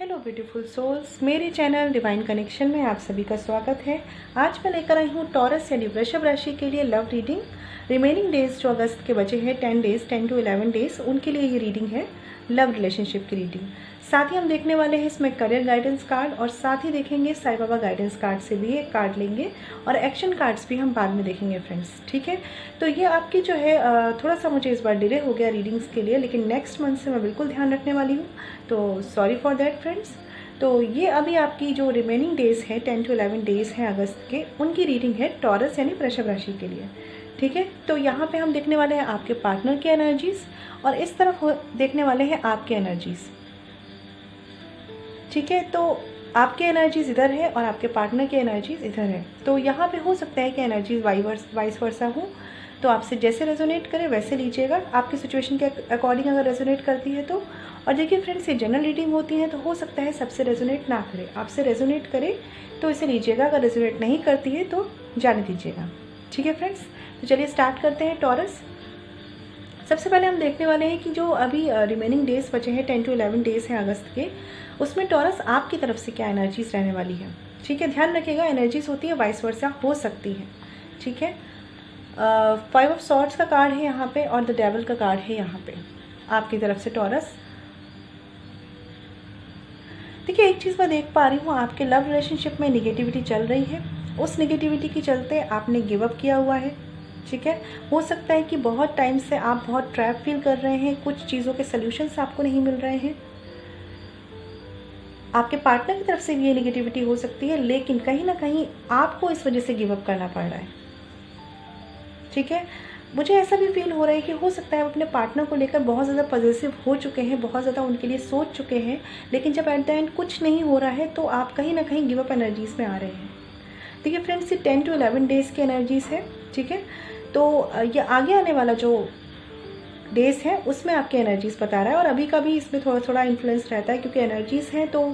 Hello beautiful souls, मेरे channel divine connection में आप सभी का स्वागत है। आज मैं लेकर आई हूँ टॉरस यानी वृषभ राशि के लिए लव रीडिंग। रिमेनिंग डेज जो अगस्त के बचे हैं 10 to 11 डेज, उनके लिए ये रीडिंग है, लव रिलेशनशिप की रीडिंग। साथ ही हम देखने वाले हैं इसमें करियर गाइडेंस कार्ड और साथ ही देखेंगे साईं बाबा गाइडेंस कार्ड से भी एक कार्ड लेंगे और एक्शन कार्ड्स भी हम बाद में देखेंगे फ्रेंड्स, ठीक है। तो ये आपकी जो है थोड़ा सा मुझे इस बार डिले हो गया रीडिंग्स के लिए, लेकिन नेक्स्ट मंथ से मैं बिल्कुल ध्यान रखने वाली हूँ, तो सॉरी फॉर दैट फ्रेंड्स। तो ये अभी आपकी जो रिमेनिंग डेज है 10 to 11 डेज हैं अगस्त के, उनकी रीडिंग है टॉरस यानी वृषभ राशि के लिए, ठीक है। तो यहाँ पे हम देखने वाले हैं आपके पार्टनर की एनर्जीज और इस तरफ देखने वाले हैं आपकी एनर्जीज, ठीक है। तो आपकी एनर्जीज इधर है और आपके पार्टनर की एनर्जीज इधर है। तो यहाँ पे हो सकता है कि एनर्जीज वाइस वर्सा हो, तो आपसे जैसे रेजोनेट करे वैसे लीजिएगा, आपकी सिचुएशन के अकॉर्डिंग अगर रेजोनेट करती है तो। और देखिए फ्रेंड्स, ये जनरल रीडिंग होती है तो हो सकता है सबसे रेजोनेट ना करे, आपसे रेजोनेट करे तो इसे लीजिएगा, अगर रेजोनेट नहीं करती है तो जाने दीजिएगा, ठीक है फ्रेंड्स। तो चलिए स्टार्ट करते हैं टॉरस। सबसे पहले हम देखने वाले हैं कि जो अभी रिमेनिंग डेज बचे हैं 10 to 11 डेज हैं अगस्त के, उसमें टॉरस आपकी तरफ से क्या एनर्जीज रहने वाली है, ठीक है। ध्यान रखिएगा, एनर्जीज होती है वाइस वर्सा हो सकती है, ठीक है। 5 of Swords का कार्ड है यहाँ पे और द डेविल का कार्ड है यहाँ पे आपकी तरफ से टॉरस। देखिए एक चीज़ मैं देख पा रही हूँ, आपके लव रिलेशनशिप में निगेटिविटी चल रही है, उस निगेटिविटी के चलते आपने गिव अप किया हुआ है, ठीक है। हो सकता है कि बहुत टाइम से आप बहुत ट्रैप फील कर रहे हैं, कुछ चीज़ों के सल्यूशंस आपको नहीं मिल रहे हैं। आपके पार्टनर की तरफ से भी ये निगेटिविटी हो सकती है, लेकिन कहीं ना कहीं आपको इस वजह से गिव अप करना पड़ रहा है, ठीक है। मुझे ऐसा भी फील हो रहा है कि हो सकता है आप अपने पार्टनर को लेकर बहुत ज़्यादा पॉजिटिव हो चुके हैं, बहुत ज़्यादा उनके लिए सोच चुके हैं, लेकिन जब एट द एंड कुछ नहीं हो रहा है तो आप कहीं ना कहीं गिव अप एनर्जीज़ में आ रहे हैं। देखिए फ्रेंड्स, ये 10 to 11 डेज़ की एनर्जीज़ है, ठीक है। तो ये आगे आने वाला जो डेज है उसमें आपकी एनर्जीज़ बता रहा है, और अभी का भी इसमें थोड़ा थोड़ा इन्फ्लुएंस रहता है क्योंकि एनर्जीज़ हैं तो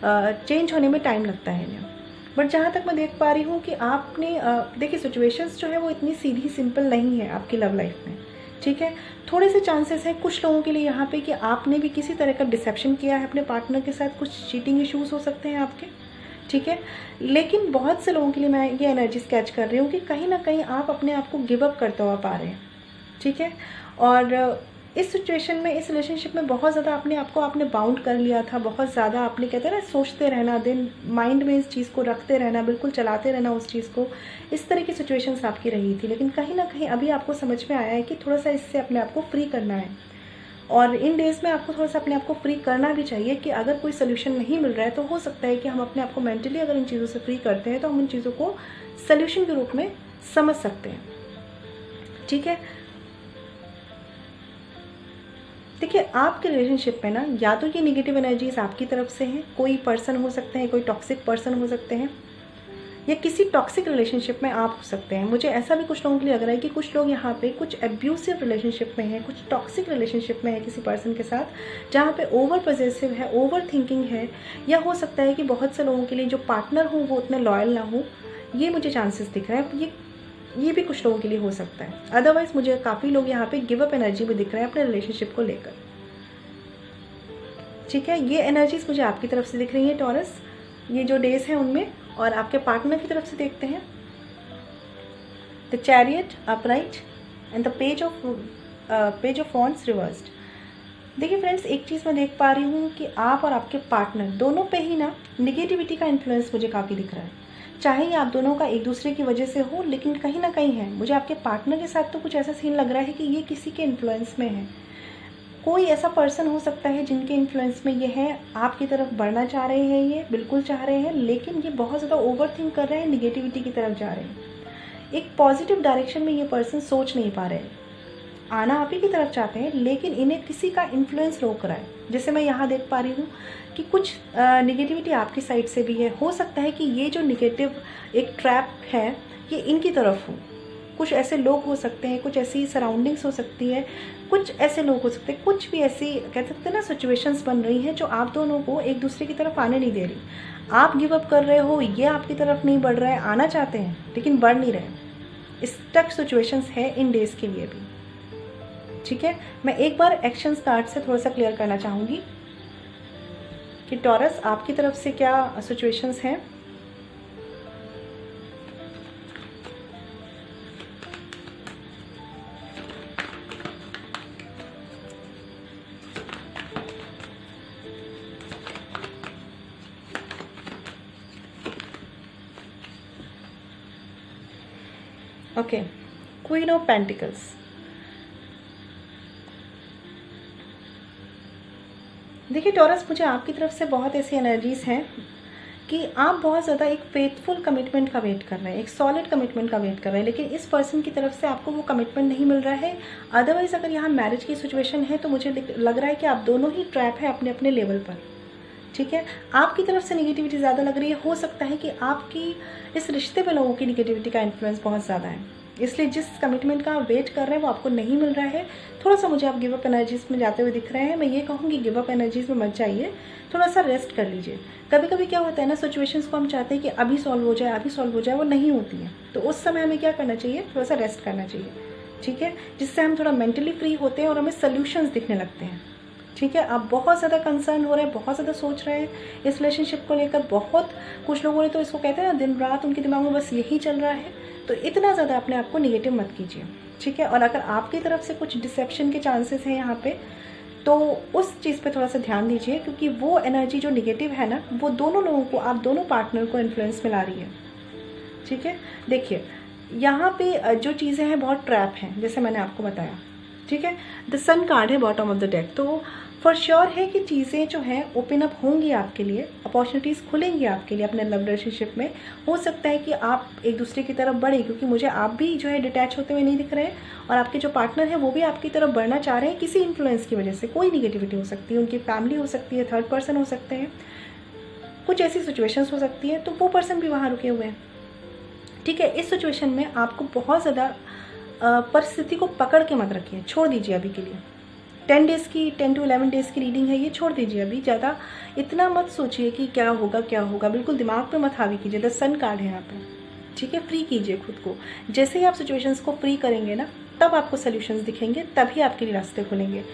चेंज होने में टाइम लगता है इन्हें। बट जहाँ तक मैं देख पा रही हूँ कि आपने देखिए सिचुएशंस जो है वो इतनी सीधी सिंपल नहीं है आपकी लव लाइफ में, ठीक है। थोड़े से चांसेस हैं कुछ लोगों के लिए यहाँ पे कि आपने भी किसी तरह का डिसेप्शन किया है अपने पार्टनर के साथ, कुछ चीटिंग इश्यूज हो सकते हैं आपके, ठीक है। लेकिन बहुत से लोगों के लिए मैं ये एनर्जी कैच कर रही हूँ कि कहीं ना कहीं आप अपने आप को गिव अप करते हुआ पा रहे हैं, ठीक है। और इस सिचुएशन में, इस रिलेशनशिप में बहुत ज़्यादा अपने आप को आपने बाउंड कर लिया था, बहुत ज़्यादा आपने कहते हैं ना सोचते रहना, दिन माइंड में इस चीज़ को रखते रहना, बिल्कुल चलाते रहना उस चीज़ को, इस तरह की सिचुएशंस आपकी रही थी। लेकिन कहीं ना कहीं अभी आपको समझ में आया है कि थोड़ा सा इससे अपने आप को फ्री करना है, और इन डेज़ में आपको थोड़ा सा अपने आप को फ्री करना भी चाहिए कि अगर कोई सोल्यूशन नहीं मिल रहा है तो हो सकता है कि हम अपने आप को मेंटली अगर इन चीज़ों से फ्री करते हैं तो हम उन चीज़ों को सोल्यूशन के रूप में समझ सकते हैं, ठीक है। देखिए आपके रिलेशनशिप में ना या तो ये निगेटिव एनर्जीज आपकी तरफ से हैं, कोई पर्सन हो सकते हैं, कोई टॉक्सिक पर्सन हो सकते हैं, या किसी टॉक्सिक रिलेशनशिप में आप हो सकते हैं। मुझे ऐसा भी कुछ लोगों के लिए लग रहा है कि कुछ लोग यहाँ पे कुछ एब्यूसिव रिलेशनशिप में हैं, कुछ टॉक्सिक रिलेशनशिप में है किसी पर्सन के साथ, जहाँ पे ओवर पॉसेसिव है, ओवर थिंकिंग है, या हो सकता है कि बहुत से लोगों के लिए जो पार्टनर हो वो उतने लॉयल ना हो, ये मुझे चांसेस दिख रहे हैं। ये भी कुछ लोगों के लिए हो सकता है। अदरवाइज मुझे काफ़ी लोग यहाँ पे गिव अप एनर्जी में दिख रहे हैं अपने रिलेशनशिप को लेकर, ठीक है। ये एनर्जीज मुझे आपकी तरफ से दिख रही है टॉरस, ये जो डेज हैं उनमें। और आपके पार्टनर की तरफ से देखते हैं the chariot upright and the page of wands reversed. देखिए फ्रेंड्स, एक चीज़ मैं देख पा रही हूँ कि आप और आपके पार्टनर दोनों पे ही ना निगेटिविटी का इन्फ्लुएंस मुझे काफ़ी दिख रहा है, चाहे ये आप दोनों का एक दूसरे की वजह से हो, लेकिन कहीं ना कहीं है। मुझे आपके पार्टनर के साथ तो कुछ ऐसा सीन लग रहा है कि ये किसी के इन्फ्लुएंस में है, कोई ऐसा पर्सन हो सकता है जिनके इन्फ्लुएंस में ये है, आपकी तरफ बढ़ना चाह रहे हैं, ये बिल्कुल चाह रहे हैं, लेकिन ये बहुत ज़्यादा ओवर थिंक कर रहे हैं, निगेटिविटी की तरफ जा रहे हैं। एक पॉजिटिव डायरेक्शन में ये पर्सन सोच नहीं पा रहे हैं, आना आप ही की तरफ चाहते हैं, लेकिन इन्हें किसी का इन्फ्लुएंस रोक रहा है। जैसे मैं यहाँ देख पा रही हूँ कि कुछ निगेटिविटी आपकी साइड से भी है, हो सकता है कि ये जो निगेटिव एक ट्रैप है ये इनकी तरफ हो, कुछ ऐसे लोग हो सकते हैं, कुछ ऐसी सराउंडिंग्स हो सकती है, कुछ ऐसे लोग हो सकते हैं, कुछ भी ऐसी कह सकते हैं ना सिचुएशंस बन रही हैं जो आप दोनों को एक दूसरे की तरफ आने नहीं दे रही। आप गिव अप कर रहे हो, ये आपकी तरफ नहीं बढ़ रहा है, आना चाहते हैं लेकिन बढ़ नहीं रहे। स्टक सिचुएशंस है इन डेज के लिए भी, ठीक है। मैं एक बार एक्शंस कार्ड से थोड़ा सा क्लियर करना चाहूँगी। कि टॉरस आपकी तरफ से क्या सिचुएशंस हैं। Okay, queen of pentacles. देखिए टॉरस, मुझे आपकी तरफ से बहुत ऐसी एनर्जीज़ हैं कि आप बहुत ज़्यादा एक फेथफुल कमिटमेंट का वेट कर रहे हैं, एक सॉलिड कमिटमेंट का वेट कर रहे हैं, लेकिन इस पर्सन की तरफ से आपको वो कमिटमेंट नहीं मिल रहा है। अदरवाइज़ अगर यहाँ मैरिज की सिचुएशन है तो मुझे लग रहा है कि आप दोनों ही ट्रैप है अपने अपने लेवल पर। ठीक है, आपकी तरफ से निगेटिविटी ज़्यादा लग रही है। हो सकता है कि आपकी इस रिश्ते में लोगों की निगेटिविटी का इन्फ्लुएंस बहुत ज़्यादा है, इसलिए जिस कमिटमेंट का आप वेट कर रहे हैं वो आपको नहीं मिल रहा है। थोड़ा सा मुझे आप गिव अप एनर्जीज़ में जाते हुए दिख रहे हैं। मैं ये कहूँगी गिव अप एनर्जीज़ में मत जाइए, थोड़ा सा रेस्ट कर लीजिए। कभी कभी क्या होता है ना, सिचुएशंस को हम चाहते हैं कि अभी सॉल्व हो जाए, अभी सॉल्व हो जाए, वो नहीं होती है। तो उस समय हमें क्या करना चाहिए, थोड़ा सा रेस्ट करना चाहिए। ठीक है, जिससे हम थोड़ा मेंटली फ्री होते हैं और हमें सोल्यूशंस दिखने लगते हैं। ठीक है, आप बहुत ज़्यादा कंसर्न हो रहे हैं, बहुत ज़्यादा सोच रहे हैं इस रिलेशनशिप को लेकर। बहुत कुछ लोगों ने तो इसको कहते हैं ना, दिन रात उनके दिमाग में बस यही चल रहा है। तो इतना ज़्यादा अपने आप को निगेटिव मत कीजिए। ठीक है, और अगर आपकी तरफ से कुछ डिसेप्शन के चांसेस हैं यहाँ पे, तो उस चीज़ पे थोड़ा सा ध्यान दीजिए, क्योंकि वो एनर्जी जो निगेटिव है ना, वो दोनों लोगों को, आप दोनों पार्टनर को इन्फ्लुएंस में ला रही है। ठीक है, देखिए यहाँ पे जो चीज़ें हैं बहुत ट्रैप हैं, जैसे मैंने आपको बताया। ठीक है, द सन कार्ड है बॉटम ऑफ द डेक, तो फॉर श्योर है कि चीज़ें जो हैं ओपन अप होंगी आपके लिए, अपॉर्चुनिटीज़ खुलेंगी आपके लिए अपने लव रिलेशनशिप में। हो सकता है कि आप एक दूसरे की तरफ बढ़े, क्योंकि मुझे आप भी जो है डिटैच होते हुए नहीं दिख रहे हैं, और आपके जो पार्टनर है वो भी आपकी तरफ बढ़ना चाह रहे हैं किसी इन्फ्लुएंस की वजह से। कोई निगेटिविटी हो सकती है, उनकी फैमिली हो सकती है, थर्ड पर्सन हो सकते हैं, कुछ ऐसी सिचुएशंस हो सकती है, तो वो पर्सन भी वहाँ रुके हुए हैं। ठीक है, इस सिचुएशन में आपको बहुत ज़्यादा परिस्थिति को पकड़ के मत रखिए, छोड़ दीजिए अभी के लिए। 10 डेज़ की, 10 to 11 डेज़ की रीडिंग है, ये छोड़ दीजिए अभी। ज़्यादा इतना मत सोचिए कि क्या होगा क्या होगा, बिल्कुल दिमाग पे मत हावी कीजिए। द सन कार्ड है यहाँ पे। ठीक है, फ्री कीजिए खुद को। जैसे ही आप सिचुएशंस को फ्री करेंगे ना, तब आपको सोल्यूशंस दिखेंगे, तभी आपके लिए रास्ते खुलेंगे।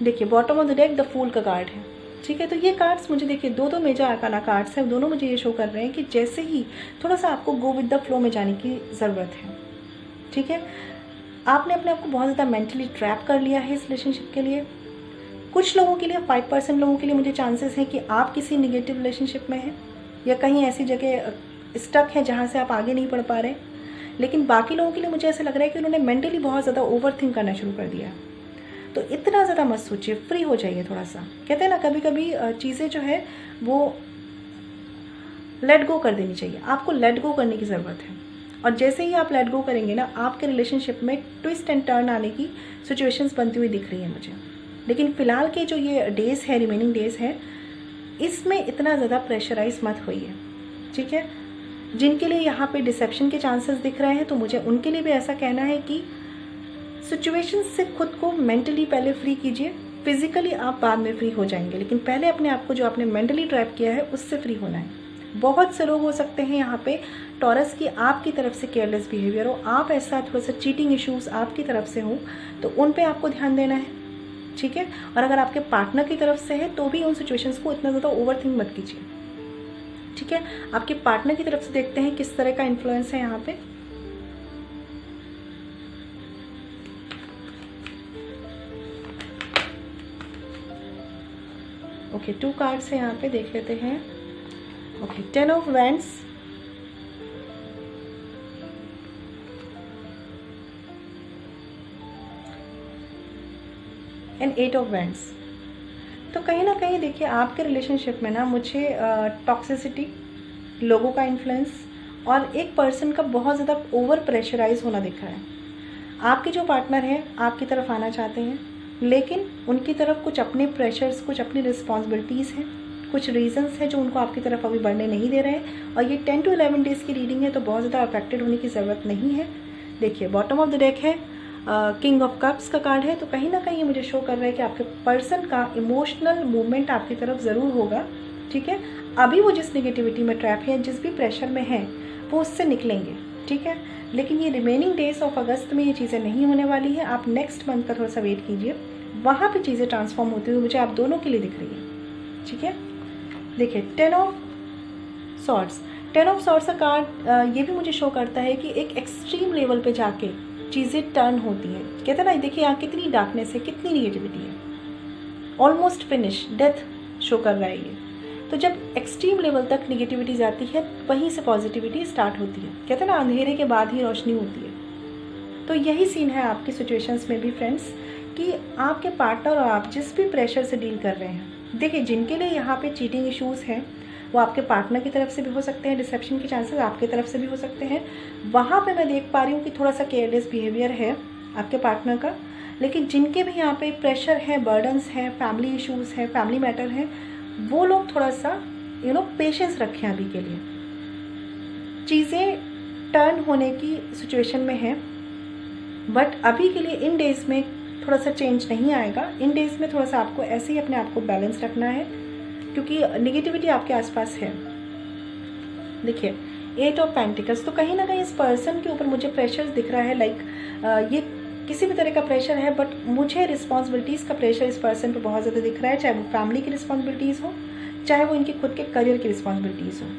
देखिए bottom of the deck the fool का कार्ड है। ठीक है, तो ये कार्ड्स मुझे देखिए दो मेजर आर्काना कार्ड्स हैं, दोनों मुझे ये शो कर रहे हैं कि जैसे ही थोड़ा सा आपको गो विद द फ्लो में जाने की ज़रूरत है। ठीक है, आपने अपने आप को बहुत ज़्यादा मेंटली ट्रैप कर लिया है इस रिलेशनशिप के लिए। कुछ लोगों के लिए, 5% लोगों के लिए मुझे चांसेस हैं कि आप किसी निगेटिव रिलेशनशिप में हैं या कहीं ऐसी जगह स्टक है जहाँ से आप आगे नहीं बढ़ पा रहे। लेकिन बाकी लोगों के लिए मुझे ऐसा लग रहा है कि उन्होंने मेंटली बहुत ज़्यादा ओवर थिंक करना शुरू कर दिया। तो इतना ज़्यादा मत सोचिए, फ्री हो जाइए थोड़ा सा। कहते हैं ना, कभी कभी चीज़ें जो है वो लेट गो कर देनी चाहिए, आपको लेट गो करने की ज़रूरत है। और जैसे ही आप लेट गो करेंगे ना, आपके रिलेशनशिप में ट्विस्ट एंड टर्न आने की सिचुएशंस बनती हुई दिख रही है मुझे। लेकिन फ़िलहाल के जो ये डेज़ है, रिमेनिंग डेज़ है, इसमें इतना ज़्यादा प्रेशराइज मत होइए। ठीक है, जिनके लिए यहाँ पे डिसेप्शन के चांसेस दिख रहे हैं, तो मुझे उनके लिए भी ऐसा कहना है कि सिचुएशन से खुद को मेंटली पहले फ्री कीजिए। फिजिकली आप बाद में फ्री हो जाएंगे, लेकिन पहले अपने आप को जो आपने मेंटली ट्रैप किया है उससे फ्री होना है। बहुत से लोग हो सकते हैं यहाँ पे टॉरस की आपकी तरफ से केयरलेस बिहेवियर हो, आप ऐसा थोड़ा सा चीटिंग इश्यूज आपकी तरफ से हो, तो उन पे आपको ध्यान देना है। ठीक है, और अगर आपके पार्टनर की तरफ से है तो भी उन सिचुएशंस को इतना ज़्यादा ओवरथिंक मत कीजिए। ठीक है, आपके पार्टनर की तरफ से देखते हैं किस तरह का इन्फ्लुएंस है यहाँ पे। ओके, 2 कार्ड्स है यहाँ पे, देख लेते हैं। Okay, 10 of wands, and 8 of wands. तो कहीं ना कहीं देखिए आपके रिलेशनशिप में ना मुझे टॉक्सिसिटी, लोगों का इन्फ्लुएंस और एक पर्सन का बहुत ज़्यादा ओवर प्रेशराइज होना दिख रहा है। आपके जो पार्टनर हैं आपकी तरफ आना चाहते हैं, लेकिन उनकी तरफ कुछ अपने प्रेशर्स, कुछ अपनी रिस्पॉन्सिबिलिटीज़ हैं, कुछ रीजंस हैं जो उनको आपकी तरफ अभी बढ़ने नहीं दे रहे हैं। और ये 10 to 11 डेज़ की रीडिंग है, तो बहुत ज़्यादा अफेक्टेड होने की ज़रूरत नहीं है। देखिए बॉटम ऑफ द डेक है किंग ऑफ कप्स का कार्ड है, तो कहीं ना कहीं ये मुझे शो कर रहा है कि आपके पर्सन का इमोशनल मूवमेंट आपकी तरफ ज़रूर होगा। ठीक है, अभी वो जिस नेगेटिविटी में ट्रैप है, जिस भी प्रेशर में है, वो उससे निकलेंगे। ठीक है, लेकिन ये रिमेनिंग डेज ऑफ अगस्त में ये चीज़ें नहीं होने वाली हैं। आप नेक्स्ट मंथ का थोड़ा सा वेट कीजिए, वहाँ पे चीज़ें ट्रांसफॉर्म होती हुई मुझे आप दोनों के लिए दिख रही है। ठीक है, देखिए 10 ऑफ सॉर्ड्स, 10 ऑफ सॉर्ड्स का कार्ड ये भी मुझे शो करता है कि एक एक्सट्रीम लेवल पे जाके चीज़ें टर्न होती हैं। कहते हैं ना, देखिए यहाँ कितनी डार्कनेस है, कितनी निगेटिविटी है, ऑलमोस्ट फिनिश, डेथ शो कर रहा है ये। तो जब एक्सट्रीम लेवल तक निगेटिविटी जाती है वहीं से पॉजिटिविटी स्टार्ट होती है। कहते हैं ना, अंधेरे के बाद ही रोशनी होती है। तो यही सीन है आपकी सिचुएशंस में भी फ्रेंड्स, कि आपके पार्टनर और आप जिस भी प्रेशर से डील कर रहे हैं, देखिए जिनके लिए यहाँ पे चीटिंग इश्यूज़ हैं वो आपके पार्टनर की तरफ से भी हो सकते हैं, डिसेप्शन के चांसेस आपके तरफ से भी हो सकते हैं। वहाँ पे मैं देख पा रही हूँ कि थोड़ा सा केयरलेस बिहेवियर है आपके पार्टनर का। लेकिन जिनके भी यहाँ पे प्रेशर है, बर्डन्स हैं, फैमिली इश्यूज़ हैं, फैमिली मैटर है, वो लोग थोड़ा सा पेशेंस रखें अभी के लिए। चीज़ें टर्न होने की सिचुएशन में है, बट अभी के लिए इन डेज़ में थोड़ा सा चेंज नहीं आएगा। इन डेज़ में थोड़ा सा आपको ऐसे ही अपने आप को बैलेंस रखना है, क्योंकि निगेटिविटी आपके आसपास है। देखिए 8 ऑफ पेंटिकल्स, तो कहीं ना कहीं इस पर्सन के ऊपर मुझे प्रेशर दिख रहा है। लाइक ये किसी भी तरह का प्रेशर है, बट मुझे रिस्पॉन्सिबिलिटीज़ का प्रेशर इस पर्सन पे बहुत ज़्यादा दिख रहा है, चाहे वो फैमिली की रिस्पॉन्सिबिलिटीज़ हो, चाहे वो इनके खुद के करियर की रिस्पॉन्सिबिलिटीज़ हो।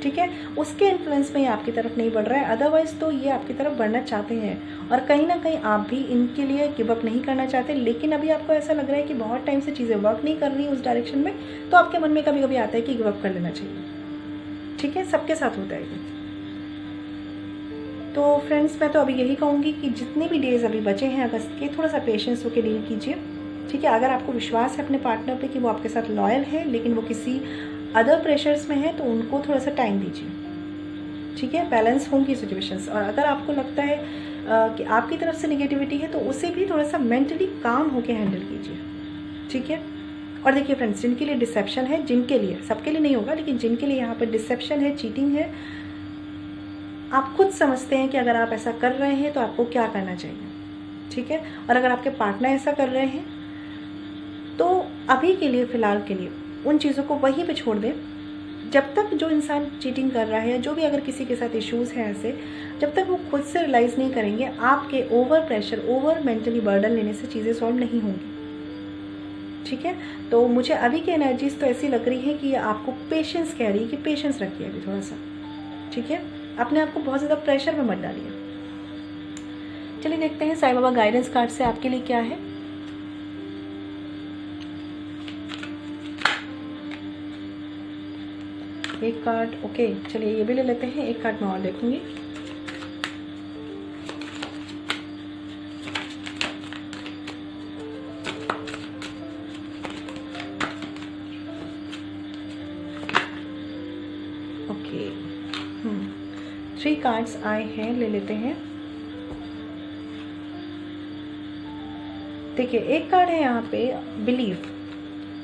ठीक है, उसके इन्फ्लुएंस में ये आपकी तरफ नहीं बढ़ रहा है, अदरवाइज़ तो ये आपकी तरफ बढ़ना चाहते हैं। और कहीं ना कहीं आप भी इनके लिए गिव अप नहीं करना चाहते, लेकिन अभी आपको ऐसा लग रहा है कि बहुत टाइम से चीज़ें वर्क नहीं कर रही उस डायरेक्शन में, तो आपके मन में कभी कभी आता है कि गिव अप कर लेना चाहिए। ठीक है, सबके साथ होता है ये। तो फ्रेंड्स, मैं तो अभी यही कहूँगी कि जितने भी डेज़ अभी बचे हैं अगस्त के, थोड़ा सा पेशेंस होकर डील कीजिए। ठीक है, अगर आपको विश्वास है अपने पार्टनर पे कि वो आपके साथ लॉयल है, लेकिन वो किसी अदर प्रेशर्स में है, तो उनको थोड़ा सा टाइम दीजिए। ठीक है, बैलेंस होंगी सिचुएशंस। और अगर आपको लगता है कि आपकी तरफ से निगेटिविटी है, तो उसे भी थोड़ा सा मेंटली काम होकर हैंडल कीजिए। ठीक है, और देखिए फ्रेंड्स, जिनके लिए डिसेप्शन है, जिनके लिए, सबके लिए नहीं होगा, लेकिन जिनके लिए यहाँ पर डिसेप्शन है, चीटिंग है, आप खुद समझते हैं कि अगर आप ऐसा कर रहे हैं तो आपको क्या करना चाहिए। ठीक है, और अगर आपके पार्टनर ऐसा कर रहे हैं तो अभी के लिए, फ़िलहाल के लिए उन चीज़ों को वहीं पे छोड़ दें। जब तक जो इंसान चीटिंग कर रहा है, जो भी अगर किसी के साथ इश्यूज़ हैं ऐसे, जब तक वो खुद से रियलाइज़ नहीं करेंगे, आपके over pressure, over mentally burden लेने से चीज़ें सॉल्व नहीं होंगी। ठीक है, तो मुझे अभी की एनर्जीज तो ऐसी लग रही है कि आपको पेशेंस कह रही है कि पेशेंस रखिए अभी थोड़ा सा। ठीक है, अपने आप को बहुत ज़्यादा प्रेशर में मत डालिए। चलिए देखते हैं साईं बाबा गाइडेंस कार्ड से आपके लिए क्या है। एक कार्ड, ओके, चलिए ये भी ले लेते हैं। एक कार्ड मैं और देखूंगी। ओके, 3 कार्ड्स आए हैं, ले लेते हैं। देखिए एक कार्ड है यहाँ पे, believe.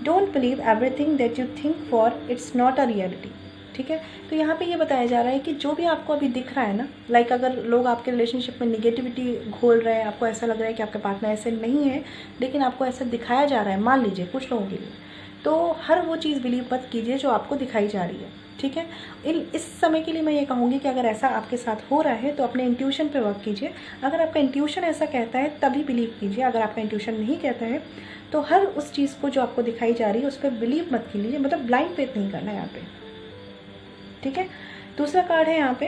Don't believe everything that you think for its not a reality. ठीक है, तो यहाँ पे ये बताया जा रहा है कि जो भी आपको अभी दिख रहा है ना, लाइक अगर लोग आपके रिलेशनशिप में निगेटिविटी घोल रहे हैं, आपको ऐसा लग रहा है कि आपके पार्टनर ऐसे नहीं है, लेकिन आपको ऐसा दिखाया जा रहा है, मान लीजिए कुछ लोगों के लिए, तो हर वो चीज़ बिलीव मत कीजिए जो आपको दिखाई जा रही है। ठीक है, इस समय के लिए मैं ये कहूँगी कि अगर ऐसा आपके साथ हो रहा है तो अपने इंट्यूशन पे वर्क कीजिए। अगर आपका इंट्यूशन ऐसा कहता है तभी बिलीव कीजिए। अगर आपका इंट्यूशन नहीं कहता है तो हर उस चीज़ को जो आपको दिखाई जा रही है उस पर बिलीव मत कीजिए, मतलब ब्लाइंड फेथ नहीं करना है यहाँ पे। ठीक है, दूसरा कार्ड है यहाँ पे,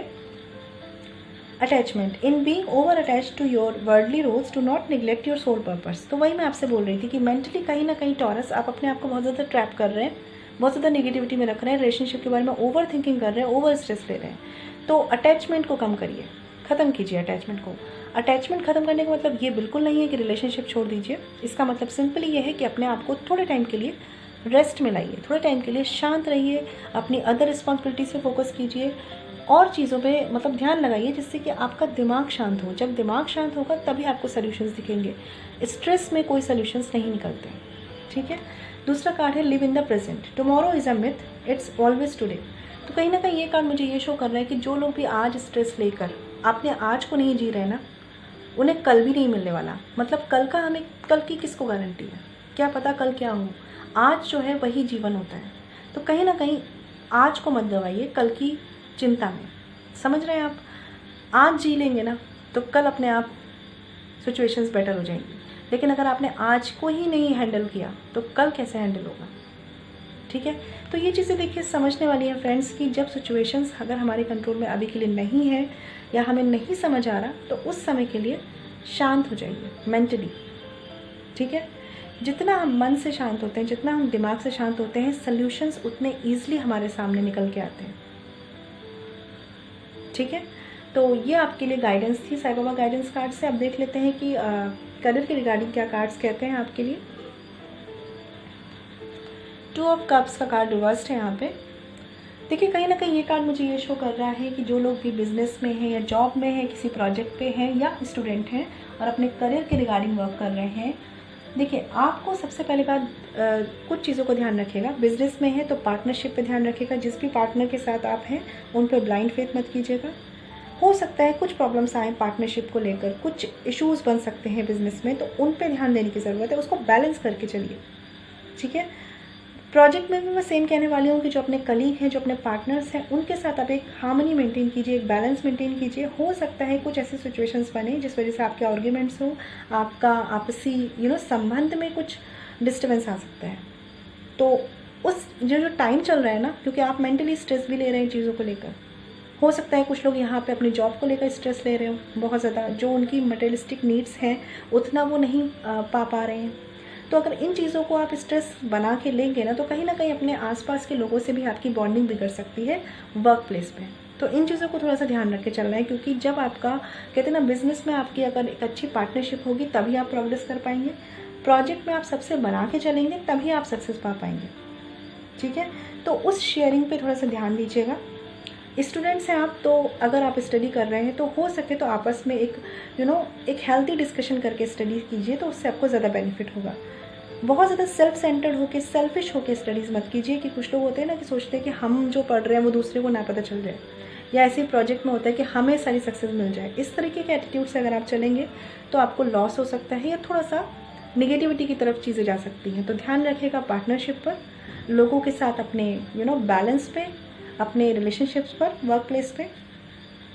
attachment. In being over attached to your worldly roles do not neglect your soul purpose. तो वही मैं आपसे बोल रही थी कि मेंटली कहीं ना कहीं टॉरस, आप अपने आप को बहुत ज़्यादा ट्रैप कर रहे हैं, बहुत ज़्यादा नेगेटिविटी में रख रहे हैं, रिलेशनशिप के बारे में ओवर थिंकिंग कर रहे हैं, ओवर स्ट्रेस ले रहे हैं। तो अटैचमेंट को कम करिए, ख़त्म कीजिए अटैचमेंट को। अटैचमेंट ख़त्म करने का मतलब ये बिल्कुल नहीं है कि रिलेशनशिप छोड़ दीजिए। इसका मतलब सिंपली ये है कि अपने आप को थोड़े टाइम के लिए रेस्ट में लाइए, थोड़े टाइम के लिए शांत रहिए, अपनी अदर रिस्पॉन्सिबिलिटीज़ पे फोकस कीजिए और चीज़ों पे मतलब ध्यान लगाइए, जिससे कि आपका दिमाग शांत हो। जब दिमाग शांत होगा तभी आपको सॉल्यूशंस दिखेंगे। स्ट्रेस में कोई सॉल्यूशंस नहीं निकलते। ठीक है, दूसरा कार्ड है live in the present. Tomorrow is a myth, it's always today. तो कहीं ना कहीं ये कार्ड मुझे ये शो कर रहा है कि जो लोग भी आज स्ट्रेस लेकर अपने आज को नहीं जी रहे ना, उन्हें कल भी नहीं मिलने वाला। मतलब कल का हमें, कल की किसको गारंटी है, क्या पता कल क्या हो। आज जो है वही जीवन होता है। तो कहीं ना कहीं आज को मत दबाइए कल की चिंता में। समझ रहे हैं आप, आज जी लेंगे ना तो कल अपने आप सिचुएशंस बेटर हो जाएंगी। लेकिन अगर आपने आज को ही नहीं हैंडल किया तो कल कैसे हैंडल होगा। ठीक है। तो ये चीज़ें देखिए समझने वाली हैं फ्रेंड्स कि जब सिचुएशंस अगर हमारे कंट्रोल में अभी के लिए नहीं है या हमें नहीं समझ आ रहा, तो उस समय के लिए शांत हो जाइए मेंटली, ठीक है। जितना हम मन से शांत होते हैं, जितना हम दिमाग से शांत होते हैं, सल्यूशंस उतने ईजिली हमारे सामने निकल के आते हैं, ठीक है। तो ये आपके लिए गाइडेंस थी साईं बाबा गाइडेंस कार्ड से। अब देख लेते हैं कि करियर के रिगार्डिंग क्या कार्ड्स कहते हैं आपके लिए। 2 ऑफ कप्स का कार्ड रिवर्स्ड है यहाँ पे। देखिए कहीं ना कहीं ये कार्ड मुझे ये शो कर रहा है कि जो लोग भी बिजनेस में हैं या जॉब में हैं, किसी प्रोजेक्ट पे हैं या स्टूडेंट हैं और अपने करियर के रिगार्डिंग वर्क कर रहे हैं, देखिए आपको सबसे पहले बात कुछ चीज़ों को ध्यान रखिएगा। बिजनेस में है तो पार्टनरशिप पे ध्यान रखिएगा। जिस भी पार्टनर के साथ आप हैं उन पर ब्लाइंड फेथ मत कीजिएगा। हो सकता है कुछ प्रॉब्लम्स आए पार्टनरशिप को लेकर, कुछ इश्यूज़ बन सकते हैं बिजनेस में, तो उन पे ध्यान देने की ज़रूरत है। उसको बैलेंस करके चलिए, ठीक है। प्रोजेक्ट में भी मैं सेम कहने वाली हूँ कि जो अपने कलीग हैं, जो अपने पार्टनर्स हैं, उनके साथ आप एक हार्मनी मेंटेन कीजिए, एक बैलेंस मेंटेन कीजिए। हो सकता है कुछ ऐसी सिचुएशंस बने जिस वजह से आपके आर्ग्यूमेंट्स हो, आपका आपसी संबंध में कुछ डिस्टर्बेंस आ सकता है। तो उस जो टाइम चल रहा है ना, क्योंकि आप मेंटली स्ट्रेस भी ले रहे हैं चीज़ों को लेकर, हो सकता है कुछ लोग यहाँ पे अपनी जॉब को लेकर स्ट्रेस ले रहे हो बहुत ज़्यादा, जो उनकी मटेरियलिस्टिक नीड्स हैं उतना वो नहीं पा रहे हैं। तो अगर इन चीज़ों को आप स्ट्रेस बना के लेंगे ना, तो कहीं ना कहीं अपने आसपास के लोगों से भी आपकी बॉन्डिंग बिगड़ सकती है वर्क प्लेस पे। तो इन चीज़ों को थोड़ा सा ध्यान रख के चलना है, क्योंकि जब आपका कहते हैं ना बिजनेस में आपकी अगर एक अच्छी पार्टनरशिप होगी तभी आप प्रोग्रेस कर पाएंगे। प्रोजेक्ट में आप सबसे बना के चलेंगे तभी आप सक्सेस पा पाएंगे, ठीक है। तो उस शेयरिंग पे थोड़ा सा ध्यान दीजिएगा। स्टूडेंट्स हैं आप, तो अगर आप स्टडी कर रहे हैं तो हो सके तो आपस में एक एक हेल्थी डिस्कशन करके स्टडी कीजिए, तो उससे आपको ज़्यादा बेनिफिट होगा। बहुत ज़्यादा सेल्फ सेंटर्ड होकर, सेल्फिश होकर स्टडीज़ मत कीजिए कि कुछ लोग होते हैं ना कि सोचते हैं कि हम जो पढ़ रहे हैं वो दूसरे को ना पता चल जाए, या ऐसे प्रोजेक्ट में होता है कि हमें सारी सक्सेस मिल जाए। इस तरीके के एटीट्यूड से अगर आप चलेंगे तो आपको लॉस हो सकता है या थोड़ा सा निगेटिविटी की तरफ चीज़ें जा सकती हैं। तो ध्यान रखिएगा पार्टनरशिप पर, लोगों के साथ अपने बैलेंस पे, अपने रिलेशनशिप्स पर, वर्क प्लेस पे,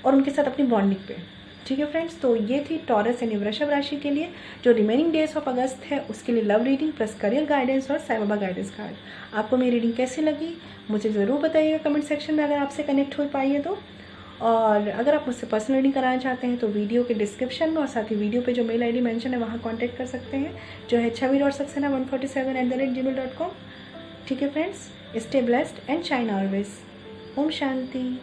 और उनके साथ अपनी बॉन्डिंग पे, ठीक है फ्रेंड्स। तो ये थी टॉरस यानी वृषभ राशि के लिए जो रिमेनिंग डेज ऑफ अगस्त है उसके लिए love reading plus career guidance और साईं बाबा गाइडेंस कार्ड। आपको मेरी रीडिंग कैसी लगी मुझे ज़रूर बताइएगा कमेंट सेक्शन में, अगर आपसे कनेक्ट हो पाई है तो। और अगर आप मुझसे पर्सनल रीडिंग कराना चाहते हैं तो वीडियो के डिस्क्रिप्शन में और साथ ही वीडियो पे जो मेल आईडी मेंशन है वहाँ कॉन्टैक्ट कर सकते हैं, जो है chavi.saxena147@gmail.com। ठीक है friends, stay blessed and shine always. ओम शांति।